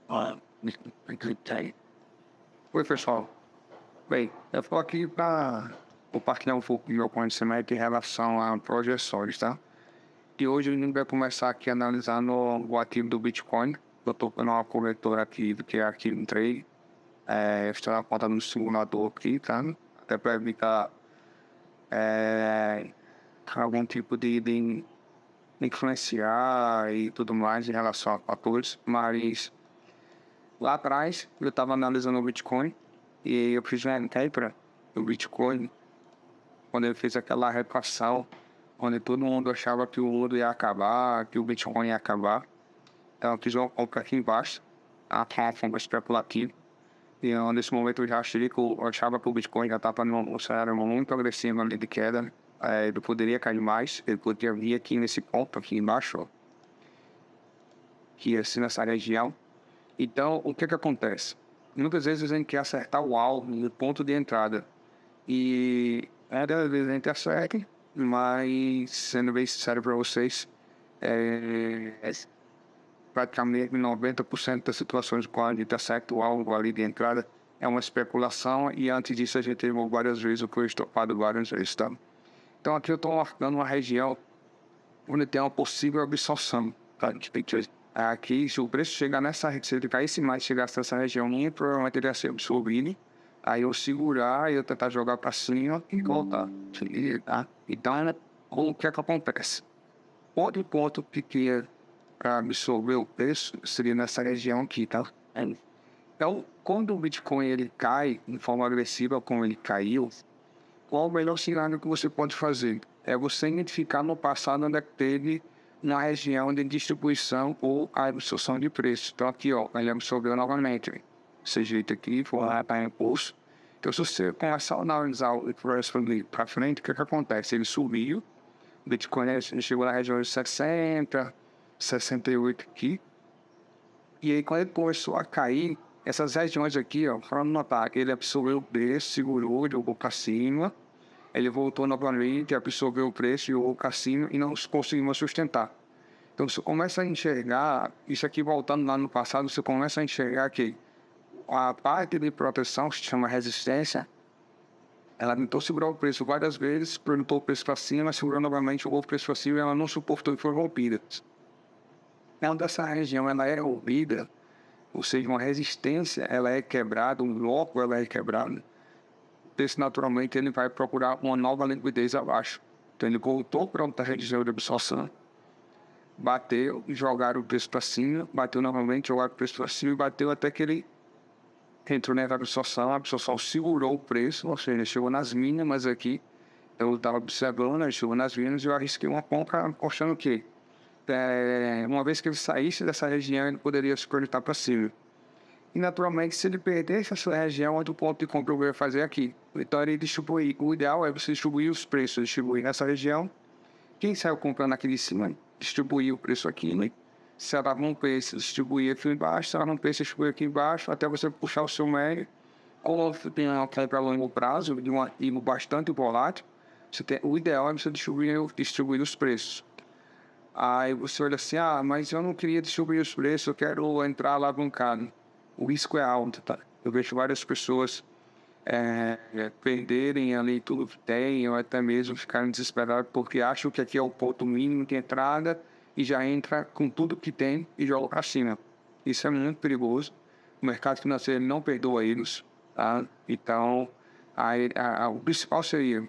Ah, oi, pessoal. Bem, eu estou aqui para compartilhar um pouco do meu conhecimento em relação a projeções, tá? E hoje a gente vai começar aqui analisando o ativo do Bitcoin. Eu estou com uma corretora aqui que é aqui no Trade. Estou na conta no simulador aqui, tá? Até para evitar é, algum tipo de influenciar e tudo mais em relação a fatores, mas lá atrás, eu estava analisando o Bitcoin e eu fiz uma quebra do Bitcoin quando ele fez aquela retração, onde todo mundo achava que o ouro ia acabar, que o Bitcoin ia acabar. Então eu fiz uma compra aqui embaixo, a forma especulativa. E nesse momento eu já achei que eu achava que o Bitcoin já estava num cenário muito agressivo ali de queda. Ele poderia cair mais, ele poderia vir aqui nesse ponto aqui embaixo, ó, que é assim nessa região. Então, o que acontece? Muitas vezes a gente quer acertar o alvo no ponto de entrada. E às vezes a gente acerta, mas sendo bem sincero para vocês, praticamente 90% das situações quando a gente acerta o alvo ali de entrada é uma especulação e antes disso a gente teve várias vezes o que eu estopado várias vezes, tá? Então aqui eu estou marcando uma região onde tem uma possível absorção, tá? Aqui, se o preço chegar nessa, se ele caísse mais, chegasse nessa região minha, provavelmente ele ia ser absorvido. Aí eu segurar e eu tentar jogar para cima e voltar. Tá? Então, o que é que acontece? Outro ponto que queria para absorver o preço seria nessa região aqui, tá? Então, quando o Bitcoin ele cai de forma agressiva, como ele caiu, qual o melhor cenário que você pode fazer? É você identificar no passado onde é que teve na região de distribuição ou a absorção de preço. Então aqui, ó, ele absorveu novamente. Esse jeito aqui, foi lá para impulso. Então se você começar a analisar o preço para frente, o que acontece? Ele subiu, o Bitcoin ele chegou na região de 60, 68 aqui. E aí quando ele começou a cair, essas regiões aqui, ó, foram notar que ele absorveu o preço, segurou, jogou para cima. Ele voltou novamente, absorveu o preço e o cassino e não conseguimos sustentar. Então você começa a enxergar, isso aqui voltando lá no passado, você começa a enxergar que a parte de proteção, que se chama resistência, ela tentou segurar o preço várias vezes, perguntou o preço para cima, segurou novamente o preço para cima e ela não suportou e foi rompida. Quando essa região ela é rompida, ou seja, uma resistência ela é quebrada, um bloco ela é quebrado, esse naturalmente ele vai procurar uma nova liquidez abaixo. Então ele voltou para outra região de absorção, bateu, jogaram o preço para cima, bateu novamente, jogaram o preço para cima e bateu até que ele entrou na a absorção segurou o preço, ou seja, chegou nas mínimas aqui. Eu estava observando, ele chegou nas mínimas e eu arrisquei uma compra achando que uma vez que ele saísse dessa região, ele poderia se conectar para cima. E naturalmente, se ele perdesse essa região, outro ponto de compra eu ia fazer aqui. Então ele distribui. O ideal é você distribuir os preços, distribuir nessa região. Quem saiu comprando aqui de cima, distribuir o preço aqui, né? Se ela não preço, distribuir aqui embaixo, se ela não preço, distribuir aqui embaixo, até você puxar o seu médio. Ou você tem uma para longo prazo, de um ativo bastante volátil, o ideal é você distribuir os preços. Aí você olha assim, mas eu não queria distribuir os preços, eu quero entrar alavancado. O risco é alto, tá? Eu vejo várias pessoas perderem ali tudo que tem, ou até mesmo ficarem desesperados porque acham que aqui é o ponto mínimo de entrada e já entra com tudo que tem e joga para cima. Isso é muito perigoso. O mercado financeiro não perdoa eles, tá? Então, o principal seria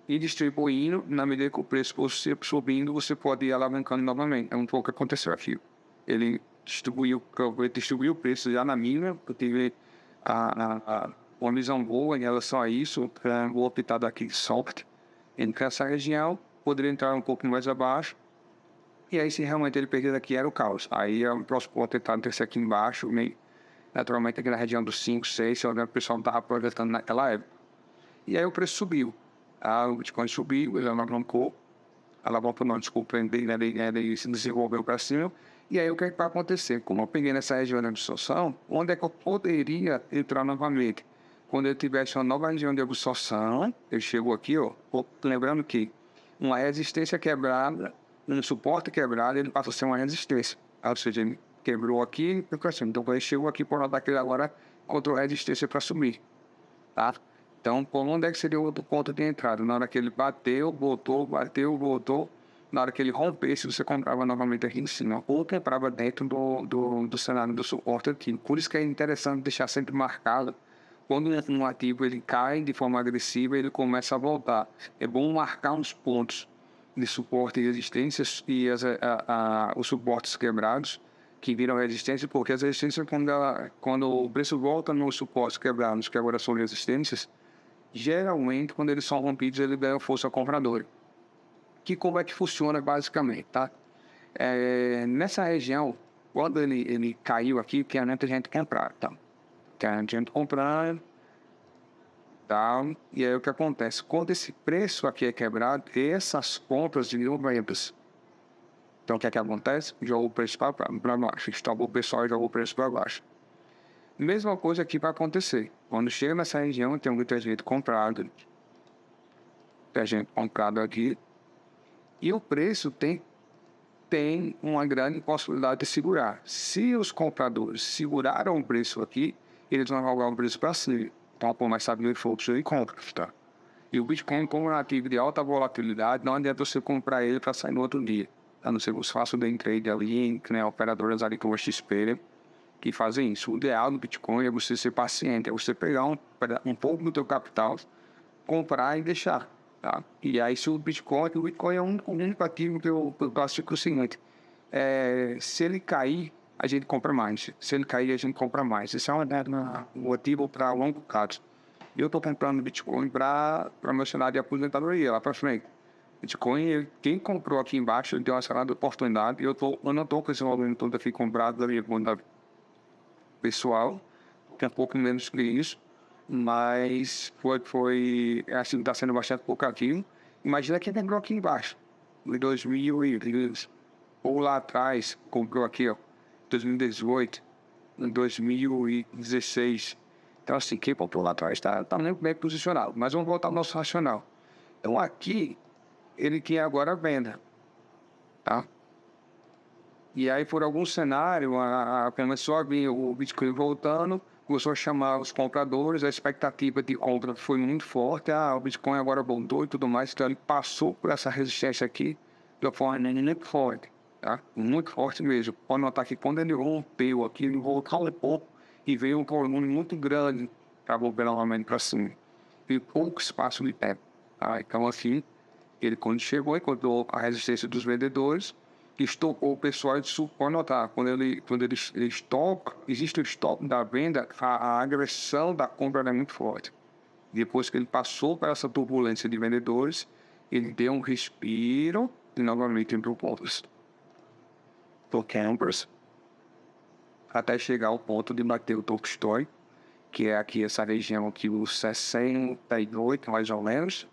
ir distribuindo, na medida que o preço for subindo, você pode ir alavancando novamente. É um pouco o que aconteceu aqui. Ele distribuiu o preço já na mínima, eu tive uma visão boa em relação a isso, vou optar daqui soft, entre essa região, poderia entrar um pouco mais abaixo, e aí se realmente ele perder aqui era o caos. Aí o próximo ponto tentar descer aqui embaixo, meio, naturalmente aqui na região dos 5, 6, se o pessoal não estava aproveitando naquela época. E aí o preço subiu. O Bitcoin subiu, ele alavancou não, desculpa, ele se desenvolveu para cima. E aí o que é que vai acontecer? Como eu peguei nessa região de absorção, onde é que eu poderia entrar novamente? Quando eu tivesse uma nova região de absorção, eu chego aqui, ó, lembrando que uma resistência quebrada, um suporte quebrado, ele passa a ser uma resistência. Ou seja, quebrou aqui, ficou assim. Então, quando ele chegou aqui, por notar que ele agora encontrou resistência para subir, tá? Então, por onde é que seria o outro ponto de entrada? Na hora que ele bateu, voltou. Na hora que ele rompesse, você comprava novamente aqui em cima. Ou comprava dentro do cenário do suporte aqui. Por isso que é interessante deixar sempre marcado. Quando um ativo ele cai de forma agressiva, ele começa a voltar. É bom marcar uns pontos de suporte e resistências e os suportes quebrados que viram resistência, porque as resistências, quando o preço volta nos suportes quebrados, que agora são resistências, geralmente, quando eles são rompidos, ele ganha força compradora. Que como é que funciona basicamente, tá? Nessa região, quando ele caiu aqui, que a gente comprar, tá? Que a gente comprar, tá? E aí o que acontece? Quando esse preço aqui é quebrado, essas compras de vendas. Então o que é que acontece? Joga o preço para baixo, estava o pessoal e joga o preço para baixo. Mesma coisa aqui vai acontecer. Quando chega nessa região, tem muita gente comprado. Tem gente comprado aqui. E o preço tem uma grande possibilidade de segurar. Se os compradores seguraram o preço aqui, eles vão jogar o preço para cima. Então, por mais saber o fluxo de compras, tá? E o Bitcoin, como é um ativo de alta volatilidade, não adianta você comprar ele para sair no outro dia. A não ser que você faça o day trade ali, né, operadoras ali como a XP, que fazem isso. O ideal do Bitcoin é você ser paciente, é você pegar um pouco do teu capital, comprar e deixar, tá? E aí se o Bitcoin é um único ativo que eu classifico o seguinte, se ele cair, a gente compra mais. Se ele cair, a gente compra mais. Isso é um ativo para longo prazo. Eu estou comprando Bitcoin para meu cenário de aposentadoria lá para frente. Bitcoin, quem comprou aqui embaixo, deu uma excelente oportunidade. Eu não estou com esse volume todo aqui comprado da minha conta pessoal, tem um pouco menos que isso, mas assim, está sendo bastante pouquinho. Imagina quem comprou aqui embaixo, em 2000 ou lá atrás, comprou aqui, ó, 2018, em 2016. Então, assim, quem comprou lá atrás está muito bem posicionado. Mas vamos voltar ao nosso racional. Então, aqui, ele quer agora a venda, tá? E aí, por algum cenário, começou a vir o Bitcoin voltando, começou a chamar os compradores, a expectativa de compra foi muito forte, o Bitcoin agora voltou e tudo mais, então ele passou por essa resistência aqui de uma forma muito forte, tá? Muito forte mesmo. Pode notar que quando ele rompeu aqui, ele voltou um pouco e veio um volume muito grande para voltar novamente para cima. E pouco espaço de tempo, tá? Então, assim, ele quando chegou, encontrou a resistência dos vendedores, estocou o pessoal de pode notar, quando ele estoca, existe o estoque da venda, a agressão da compra é muito forte. Depois que ele passou por essa turbulência de vendedores, ele deu um respiro e novamente entrou pontos. Campers, até chegar ao ponto de bater o topo histórico, que é aqui essa região aqui, os 68 mais ou menos.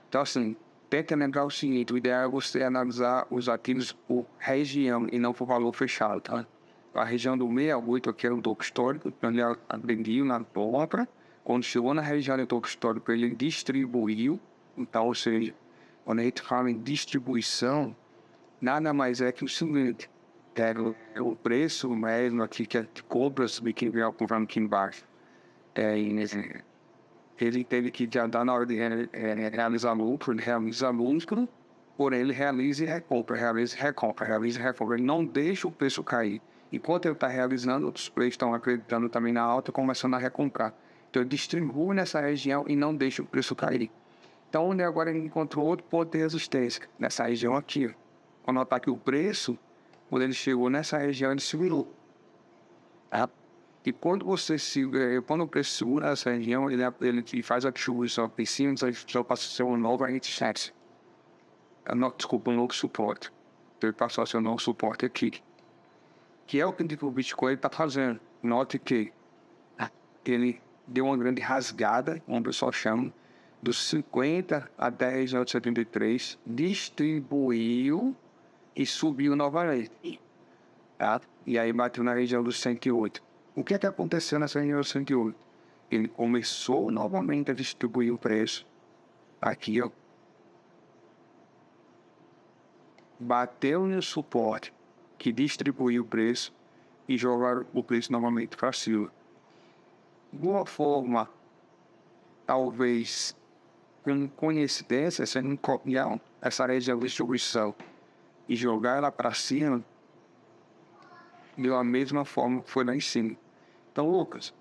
Então assim, tenta lembrar o seguinte, o ideal é você analisar os ativos por região e não por valor fechado, tá? A região do 68 aqui era um topo histórico, então ele aprendiu na compra. Quando chegou na região do topo histórico, ele distribuiu. Então, ou seja, quando a gente fala em distribuição, nada mais é que o seguinte, o preço mesmo aqui que é de compras do que veio comprando aqui embaixo. Ele teve que já dar na hora de realizar lucro, ele realiza lucro, porém ele realiza e recompra, realiza e recompra, realiza e recompra. Ele não deixa o preço cair. Enquanto ele está realizando, outros players estão acreditando também na alta, começando a recomprar. Então ele distribui nessa região e não deixa o preço cair. Então agora ele encontrou outro ponto de resistência, nessa região aqui. Vou notar que o preço, quando ele chegou nessa região, ele segurou. Tá? E quando quando o preço segura essa região, ele faz a distribuição em cima, então passa a ser um novo resistência. Desculpa, um novo suporte. Então ele passou a ser um novo suporte aqui. Que é o que o Bitcoin está fazendo. Note que ele deu uma grande rasgada, como o pessoal chama, dos 50 a 10,73, distribuiu e subiu novamente. Tá? E aí bateu na região dos 108. O que é que aconteceu nessa região dos 108? Ele começou novamente a distribuir o preço. Aqui, ó. Bateu no suporte que distribuiu o preço e jogar o preço novamente para cima. De uma forma, talvez, com coincidência, se não copiar essa região de distribuição e jogar ela para cima, da mesma forma que foi lá em cima. Então, Lucas,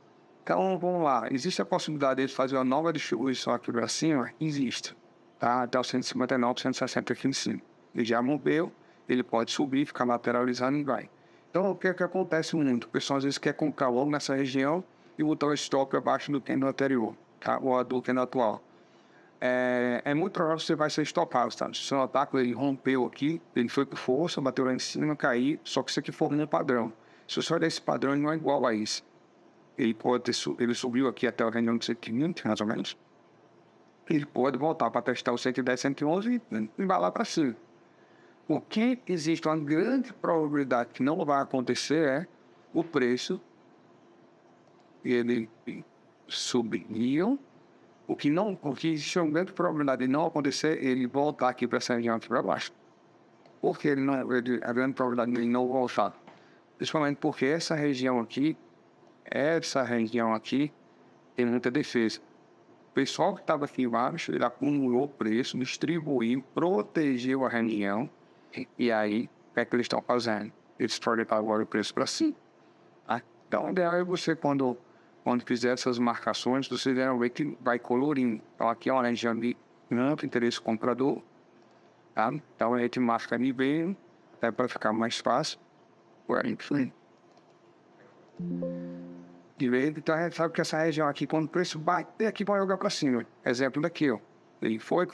então vamos lá. Existe a possibilidade de fazer uma nova distribuição aqui para cima? Existe. Tá? Até o 159, 160 aqui em cima. Ele já moveu, ele pode subir, ficar lateralizando e vai. Então, o que é que acontece muito? O pessoal às vezes quer comprar logo nessa região e botar o stop abaixo do candle anterior, tá? Ou do candle atual. É muito provável que você vai ser estopado, tá? Se o seu ataque ele rompeu aqui, ele foi com força, bateu lá em cima, caiu, só que isso aqui for um padrão. Se você olhar esse padrão, ele não é igual a isso. Ele pode ter, ele subiu aqui até a região de 120, mais ou menos. Ele pode voltar para testar o 110, 111 e vai lá para cima. O que existe uma grande probabilidade que não vai acontecer é o preço ele subiu. O que existe uma grande probabilidade de não acontecer ele voltar aqui para essa região aqui para baixo. Por que a grande probabilidade de ele não voltar? Principalmente porque essa região aqui tem muita defesa. O pessoal que estava aqui embaixo, ele acumulou preço, distribuiu, protegeu a região. E aí, o que é que eles estão fazendo? Eles projetaram agora o preço para cima. Então, o ideal é você, quando fizer essas marcações, você ver que vai colorindo. Então, aqui é uma região de amplo interesse comprador. Tá? Então, a gente marca ali bem, até para ficar mais fácil. Então a gente sabe que essa região aqui, quando o preço bater aqui, vai jogar para cima. Exemplo daqui, ó. Ele foi,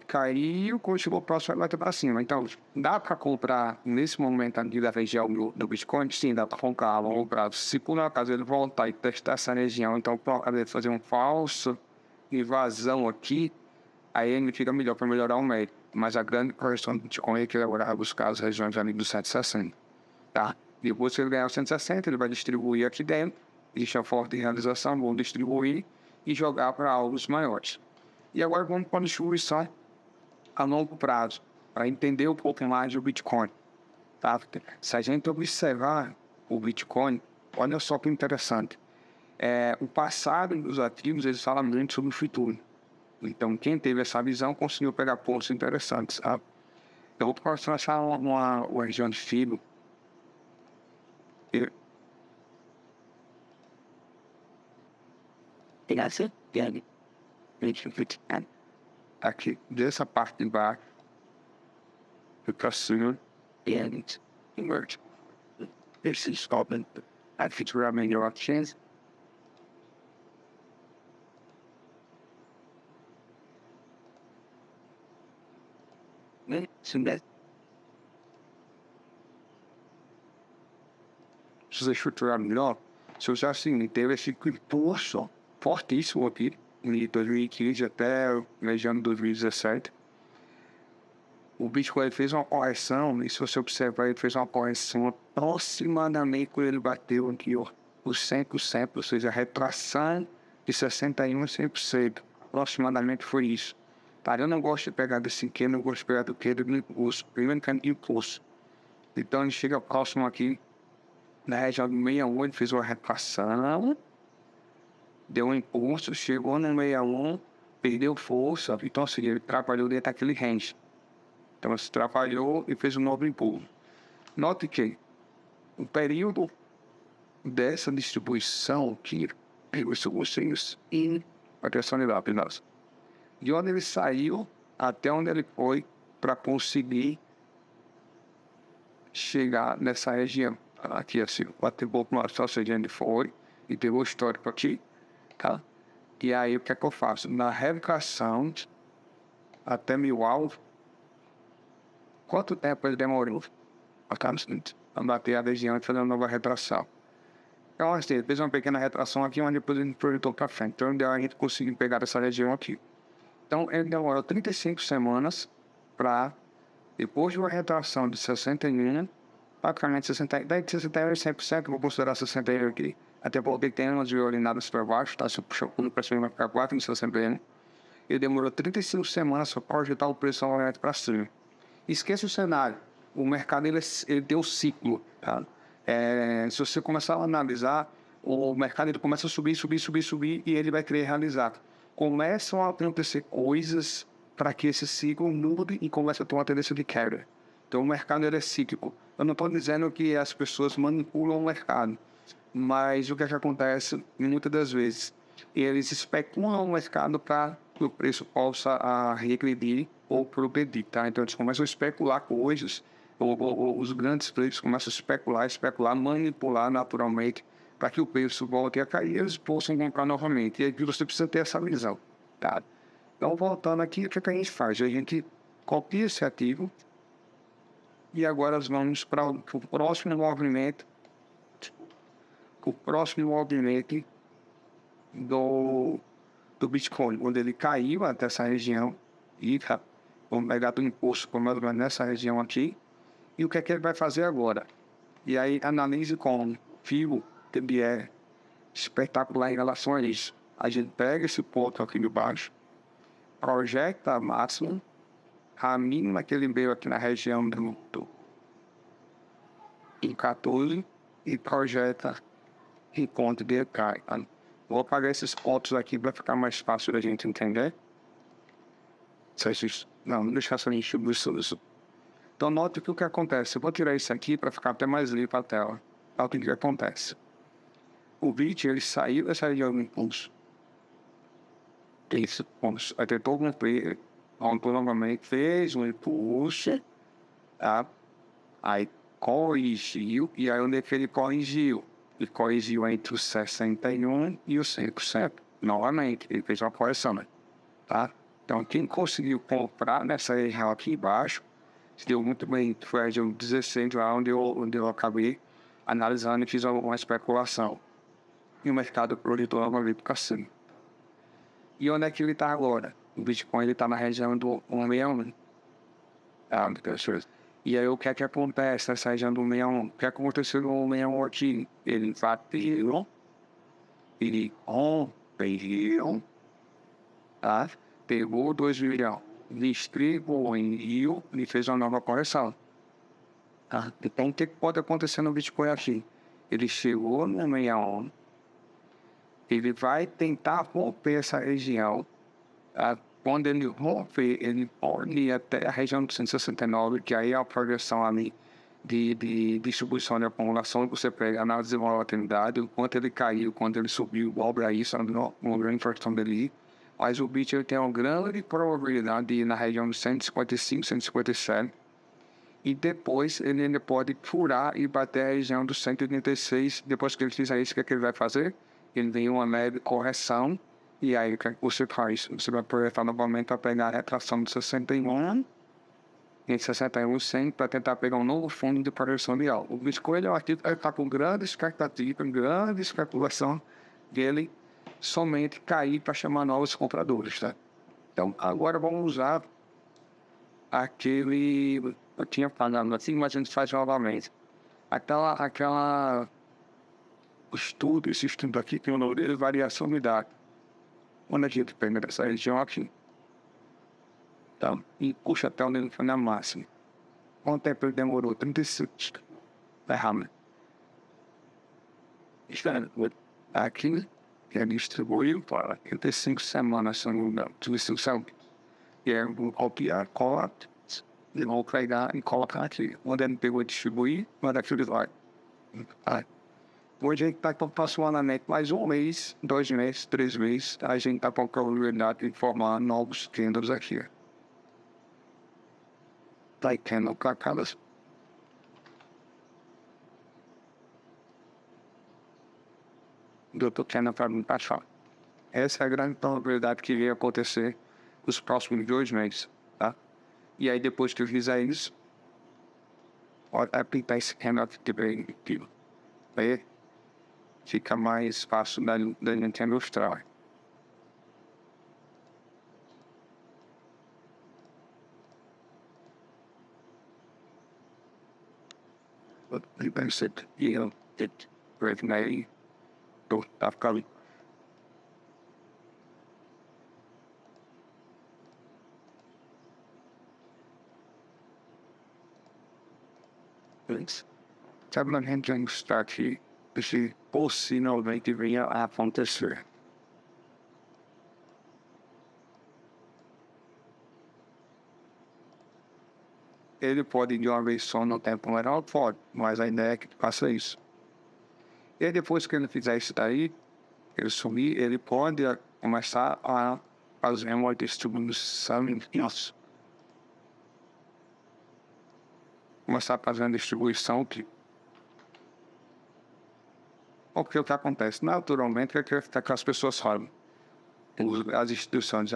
caiu, quando chegou próximo, vai bater para cima. Então, dá para comprar nesse momento aqui da região do Bitcoin? Sim, dá para comprar a longo prazo. Se por acaso ele voltar e testar essa região, então, por acaso ele fazer um falso invasão aqui, aí ele fica melhor para melhorar o médio. Mas a grande correção do Bitcoin é que ele agora vai buscar as regiões ali do 160. Tá? Depois que ele ganhar o 160, ele vai distribuir aqui dentro. Existe a forte realização, vão distribuir e jogar para alvos maiores. E agora vamos para a distribuição a longo prazo, para entender um pouco mais do Bitcoin. Tá? Se a gente observar o Bitcoin, olha só que interessante. O passado dos ativos, eles falam muito sobre o futuro. Então, quem teve essa visão conseguiu pegar pontos interessantes. Sabe? Eu vou achar uma região de fibra. Aqui, dessa parte de baixo, fica assim, e emerge. Esse stop, a futura melhor chance. Se você estruturar melhor, se você assim, teve esse impulso fortíssimo aqui, de 2015 até a região de 2017. O Bitcoin fez uma correção, e se você observar, ele fez uma correção aproximadamente quando ele bateu aqui, ó, os 100%, ou seja, a retração de 61% a 100%. Aproximadamente foi isso. Tá? Eu não gosto de pegar desse quê, não gosto de pegar do quê, do impulso. Primeiro que é impulso. Então ele chega próximo aqui, na região do 61, ele fez uma retração, deu um impulso, chegou no 61, perdeu força, então assim, ele trabalhou dentro daquele range. Então ele trabalhou e fez um novo impulso. Note que o período dessa distribuição aqui, vocês em atenção de lá, apenas. De onde ele saiu até onde ele foi para conseguir chegar nessa região. Aqui assim, bater pouco mais só onde ele foi e pegou o histórico aqui, tá? E aí o que é que eu faço? Na revocação até meu alvo, quanto tempo ele demorou? A bater a região e fazer uma nova retração. Então, assim, ele fez uma pequena retração aqui, onde depois ele projetou para frente. Então, a gente conseguiu pegar essa região aqui. Então, ele demorou 35 semanas para, depois de uma retração de 61, praticamente 61, daí de 61 a 100%, vou considerar 61 aqui. Até porque tem umas violinadas para baixo, tá? Se eu puxar o para cima, vai ficar 4 em 61. Ele demorou 35 semanas só para projetar o preço novamente para cima. Esqueça o cenário. O mercado ele tem um ciclo, tá? Se você começar a analisar, o mercado ele começa a subir, subir, subir, subir, e ele vai querer realizar. Começam a acontecer coisas para que esse ciclo mude e comece a ter uma tendência de queda. Então, o mercado ele é cíclico. Eu não estou dizendo que as pessoas manipulam o mercado, mas o que acontece muitas das vezes? Eles especulam o mercado para que o preço possa regredir ou progredir, tá? Então, eles começam a especular coisas, os grandes players começam a especular, especular, manipular naturalmente para que o preço volte a cair e eles possam comprar novamente. E aí você precisa ter essa visão, tá? Então, voltando aqui, o que a gente faz? A gente copia esse ativo e agora nós vamos para o próximo movimento, do, do Bitcoin, quando ele caiu até essa região, e vamos pegar do imposto por mais ou menos nessa região aqui, e o que é que ele vai fazer agora? E aí analise com fio, que é espetacular em relação a isso. A gente pega esse ponto aqui de baixo, projeta a máxima, a mínima que ele veio aqui na região do 14 e projeta em ponto de cai. Vou apagar esses pontos aqui para ficar mais fácil da gente entender. Não deixar essa distribuição. Então, note que o que acontece. Eu vou tirar isso aqui para ficar até mais limpa a tela. Olha o que acontece. O bit ele saiu dessa região do impulso. Esse impulso. Aí tentou cumprir. Novamente fez um impulso. Tá? Aí corrigiu. E aí onde é que ele corrigiu? Ele corrigiu entre os 61% e os 100%. Novamente, ele fez uma correção, né? Tá? Então, quem conseguiu comprar nessa região aqui embaixo, se deu muito bem. Foi a região 16, lá onde eu acabei analisando e fiz uma especulação. E o mercado projetou novamente para cima. E onde é que ele está agora? O Bitcoin ele está na região do 161. E aí o que é que acontece nessa região do 61? O que aconteceu no 161 aqui? Ele bateu, ele rompeu, tá? Pegou 2 milhões, distribuiu e fez uma nova correção. Tá? Então o que pode acontecer no Bitcoin aqui? Ele chegou no 61, ele vai tentar romper essa região. Quando ele romper, ele pode ir até a região de 169, que aí é a projeção ali de distribuição de acumulação, você pega a análise de volatilidade, o quanto ele caiu, quanto ele subiu, dobra isso, uma grande fração dele. Mas o Bitcoin tem uma grande probabilidade de ir na região de 155, 157. E depois ele ainda pode furar e bater a região dos 186. Depois que ele fizer isso, o que, é que ele vai fazer? Ele tem uma leve correção. E aí o que você faz? Você vai projetar novamente para pegar a retração de 61 em 61 100 para tentar pegar um novo fundo de projeção de alta. O Bitcoin é um ativo que está com grande expectativa, grande especulação dele somente cair para chamar novos compradores, tá? Então agora vamos usar aquele... Eu tinha falado assim, mas a gente faz novamente. Esse estudo aqui tem o nome dele, variação de dados. Quando a gente pega dessa região aqui, tá? E puxa até onde ele foi na máxima. Quanto tempo ele demorou? 35. Tá errado. Aqui, que ele distribuiu para 35 semanas, se não me engano. Distribuição. E aí, vou copiar, colar, e vou pegar e colocar aqui. Onde ele pegou e distribuir, manda aqui ele vai. Hoje a gente está passando na net mais um mês, 2 meses, 3 meses. A gente está com a probabilidade de formar novos candles aqui. Tá candle para cada. Do candle para me passar. Essa é a grande probabilidade que vai acontecer nos próximos 2 meses, tá? E aí depois que eu fizer isso, pode aplicar esse candle aqui bem aqui. Aí fica mais fácil da gente ilustrar. E pensei, e eu pregnei, tá ficando. a gente está aqui, esse possivelmente venha a acontecer. Ele pode de uma vez só no tempo geral? Pode, mas a ideia é que faça isso. E aí, depois que ele fizer isso daí, ele sumir, ele pode começar a fazer uma distribuição, começar a fazer uma distribuição que... Porque o que acontece naturalmente é que as pessoas falam, as instituições,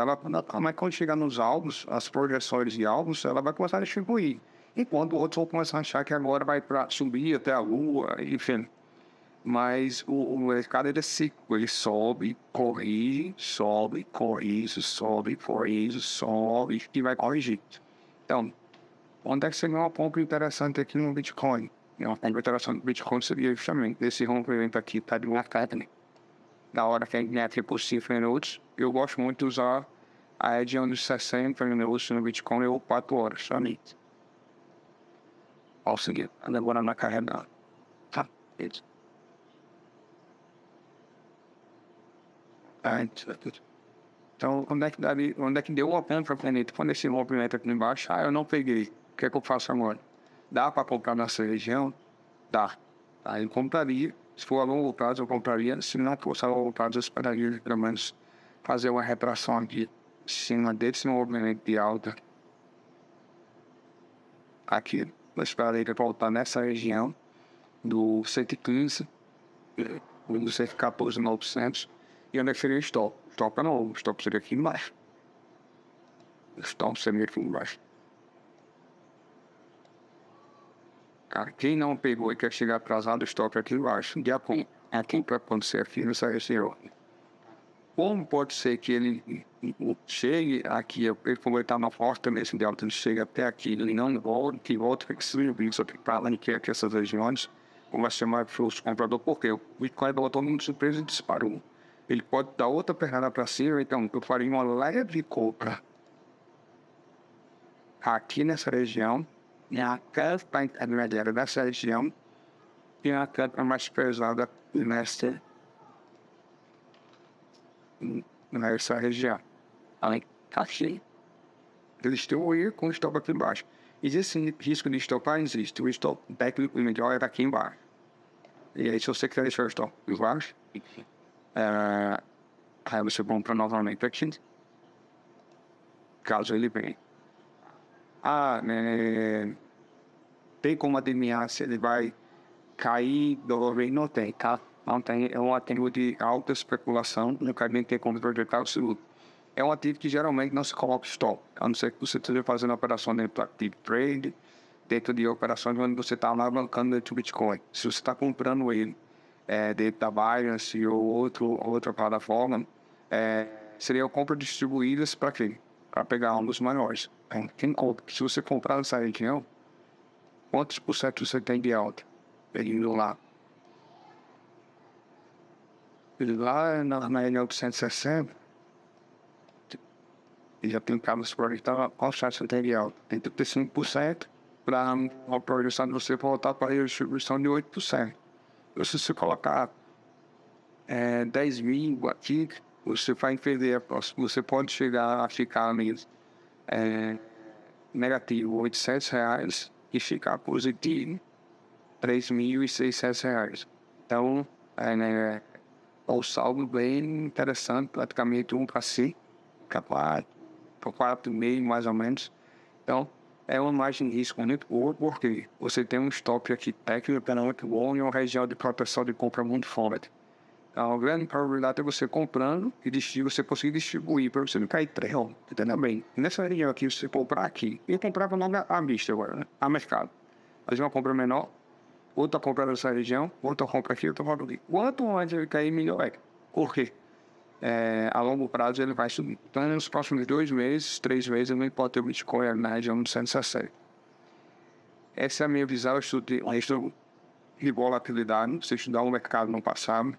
mas quando chegar nos álbuns, as projeções de álbuns, ela vai começar a distribuir. Enquanto outros vão começar a achar que agora vai para subir até a lua, enfim. Mas o mercado é cíclico, ele sobe, corrige, sobe, corrige, sobe, corrige, sobe, e vai corrigir. Então, onde é que seria uma compra interessante aqui no Bitcoin? Uma compra interessante no Bitcoin seria justamente esse rompimento aqui, tá de uma né? Da hora que a internet é por 5 minutos, eu gosto muito de usar a região de 60 minutos no Bitcoin ou 4 horas, somente. Ao seguir, agora na carreira. Tá, isso. Então, onde é que deu o pena para o planeta? Quando esse movimento aqui embaixo, eu não peguei. O que é que eu faço agora? Dá para comprar nessa região? Dá. Aí eu compraria. Se for a longo prazo, eu compraria. Se não fosse a longo prazo, eu esperaria pelo menos fazer uma retração aqui em cima desse movimento de alta. Aqui. Eu esperaria voltar nessa região do 115, do 114.900. E onde é que seria o stop? Stop não, o stop seria aqui embaixo. O stop seria aqui embaixo. Cara, quem não pegou e quer chegar atrasado, o stop aqui embaixo. De acordo. Aqui para acontecer aqui nessa região. Como pode ser que ele chegue aqui, como ele está na porta mesmo de alta, ele chega até aqui, ele não volta, que volta para que se só tem que falar que aqui essas regiões, como vai chamar o comprador, porque o Bitcoin botou mundo surpresa e disparou. Ele pode dar outra pernada para cima, então eu faria uma leve compra aqui nessa região, e a canta intermediária dessa região, e a canta mais pesada nessa região. Além aqui, eles têm o ir com o stop aqui embaixo. Existe risco de estopar? Existe. O stop técnico melhor é aqui embaixo. E aí, se você quer deixar o stop embaixo, aí você compra novamente aqui, caso ele venha. Tem como adivinhar se ele vai cair do vez? Não tem, tá? Não tem. É um ativo de alta especulação, não quero nem ter como projetar o seguro. É um ativo que geralmente não se coloca stop, a não ser que você esteja fazendo operação dentro do Active Trade, dentro de operações onde você está alavancando dentro do Bitcoin. Se você está comprando ele dentro da Binance ou outra plataforma, seriam compras distribuídas para quem? Para pegar ambos maiores. Quem compra? Se você comprar nessa região, quantos por cento você tem de alta? Indo lá. Lá na região de 160, e já tem cabos projetar qual chance tem de alta. Tem 35% para uma projeção de você voltar para a distribuição de 8%. Se você colocar 10 mil aqui, você vai perder. Você pode chegar a ficar negativo R$ 800 e ficar positivo R$ 3.600. Então, o saldo bem interessante, praticamente 1 para 5, capaz, por 4,5 mais ou menos. Então, é uma margem de risco muito boa, porque você tem um stop aqui técnico muito bom e uma região de proteção de compra muito forte. Então, a grande probabilidade é você comprando e você conseguir distribuir para você não cair trela, entendeu bem? Nessa região aqui, você comprar aqui, e comprar para nome à vista agora, né? A mercado. Fazer uma compra menor, outra compra nessa região, outra compra aqui, outra compra ali. Quanto mais ele cair, melhor é. Por quê? A longo prazo ele vai subir. Então, nos próximos 2 meses, 3 meses, ele não pode ter o Bitcoin na região de 160. Essa é a minha visão. Eu estudei de volatilidade, você estudar o mercado no passado.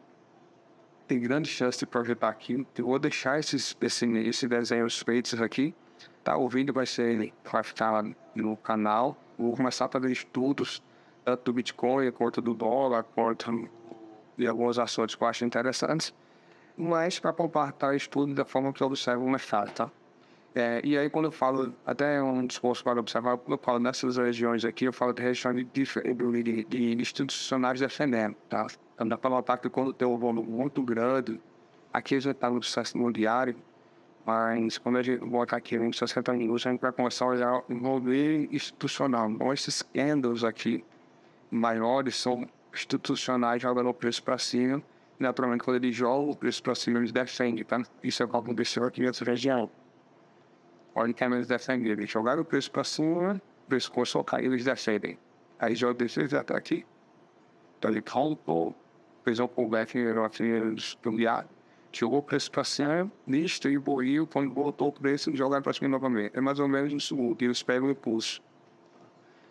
Tem grande chance de projetar aqui. Eu vou deixar esses desenhos feitos aqui. Tá? O vídeo vai ficar lá no canal. Vou começar a fazer estudos tanto do Bitcoin quanto do dólar, quanto de algumas ações que eu acho interessantes, mas para compartilhar estudo da forma que eu observo o mercado, tá? E aí quando eu falo, até um discurso para observar, quando eu falo nessas regiões aqui, eu falo de regiões de institucionais defendendo, tá? Então dá para notar que quando tem um volume muito grande, aqui a gente está no sucesso imobiliário, mas quando a gente voltar aqui em 60 minutos, a gente vai começar a olhar o volume institucional. Então esses candles aqui maiores são institucionais jogando o preço para cima. Naturalmente, quando eles jogam o preço para cima, eles defendem, tá? Isso é o que aconteceu aqui nessa região. Olha que eles defendem. Eles jogaram o preço para cima, o preço começou a cair, eles defendem. Aí já desceu até aqui. Então ele calculou, fez um pullback estudiado, jogou o preço para cima, distribuiu, quando voltou o preço, jogaram para cima novamente. É mais ou menos isso que eles pegam o impulso.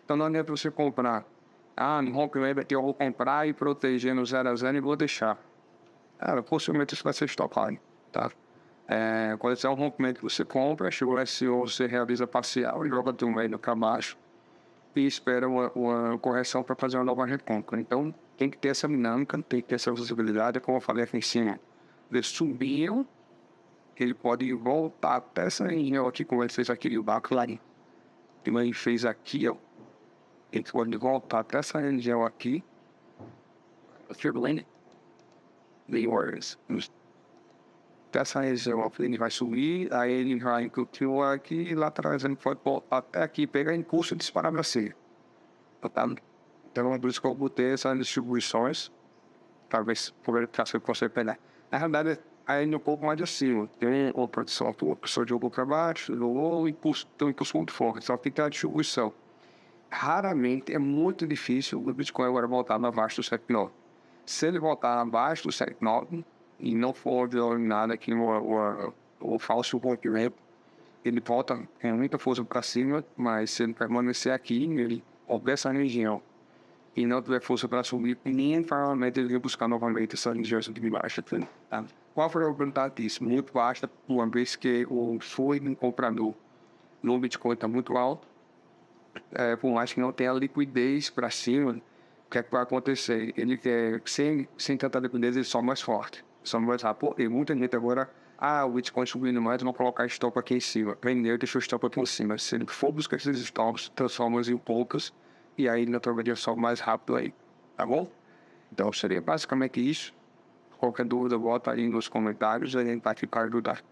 Então não adianta você comprar. No rompimento aqui eu vou comprar e proteger no 0 a 0 e vou deixar. Cara, possivelmente isso vai ser stopado, tá? Quando é um rompimento que você compra, chegou a SEO, você realiza parcial e joga do meio para baixo e espera uma correção para fazer uma nova recompra. Então tem que ter essa dinâmica, tem que ter essa visibilidade, como eu falei aqui em cima. Eles subiram, ele pode voltar até essa região aqui, como ele fez aqui no backline. Como ele fez aqui, ó. Ele pode voltar até essa região aqui. Dessa região ele vai subir, aí ele vai continuar aqui e lá atrás ele pode voltar até aqui, pegar impulso e disparar para cima. Tá? Então é por isso que eu botei essas distribuições, talvez por caso que você pegar. Na realidade, ainda um pouco mais acima. Tem uma produção, a pessoa jogou para baixo, jogou, tem um impulso muito forte, só tem que ter a distribuição. Raramente, é muito difícil o Bitcoin agora voltar abaixo do 7,9. Se ele voltar abaixo do 7,9 e não for nada aqui o falso rompimento, ele volta com muita força para cima, mas se ele permanecer aqui, ele houver essa região e não tiver força para subir, nem provavelmente ele vai buscar novamente essa região aqui de baixo. Tá? Qual foi a probabilidade disso? Muito baixa, uma vez que o fluxo comprador no Bitcoin está muito alto. Por mais que não tenha liquidez para cima, o que é que vai acontecer? Ele quer, sem tanta liquidez, ele sobe mais forte, sobe mais rápido. E muita gente agora, o Bitcoin subindo mais, vão colocar stop aqui em cima. Vendeu, deixou o stop aqui em cima. Se ele for buscar esses stops, transforma em poucos, e aí naturalmente ele sobe mais rápido aí, tá bom? Então seria basicamente isso. Qualquer dúvida, bota aí nos comentários, a gente vai ficar ajudar.